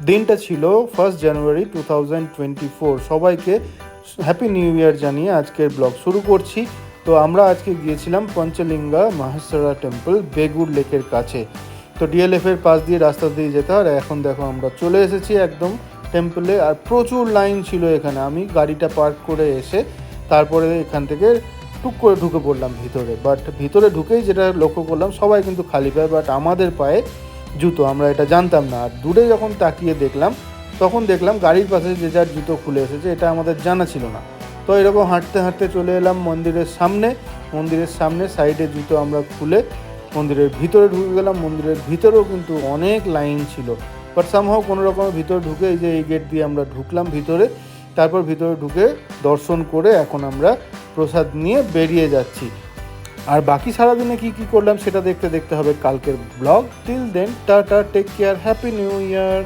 দিনটা ছিল 1 জানুয়ারি 2024। সবাইকে হ্যাপি নিউ ইয়ার জানিয়ে আজকের ব্লগ শুরু করছি। তো আমরা আজকে গিয়েছিলাম পঞ্চলিঙ্গা মাহেশ্বরা টেম্পল, বেগুর লেকের কাছে। তো ডিএলএফের পাশ দিয়ে রাস্তা দিয়ে যেতে আর এখন দেখো আমরা চলে এসেছি একদম টেম্পলে। আর প্রচুর লাইন ছিল এখানে। আমি গাড়িটা পার্ক করে এসে তারপরে এখান থেকে টুক করে ঢুকে পড়লাম ভিতরে। বাট ভিতরে ঢুকেই যেটা লক্ষ্য করলাম, সবাই কিন্তু খালি পায়, বাট আমাদের পায়ে জুতো। আমরা এটা জানতাম না। আর দূরে যখন তাকিয়ে দেখলাম, তখন দেখলাম গাড়ির পাশে যে যার জুতো খুলে এসেছে, এটা আমাদের জানা ছিল না। তো এরকম হাঁটতে হাঁটতে চলে এলাম মন্দিরের সামনে। মন্দিরের সামনে সাইডে জুতো আমরা খুলে মন্দিরের ভিতরে ঢুকে গেলাম। মন্দিরের ভিতরেও কিন্তু অনেক লাইন ছিল, বাট সামহাও কোনো রকমের ভিতরে ঢুকে এই যে এই গেট দিয়ে আমরা ঢুকলাম ভিতরে। তারপর ভিতরে ঢুকে দর্শন করে এখন আমরা প্রসাদ নিয়ে বেরিয়ে যাচ্ছি। আর বাকি সারাদিনে কি করলাম সেটা দেখতে হবে কালকের blog. Till then tata, take care, happy new ইয়ার।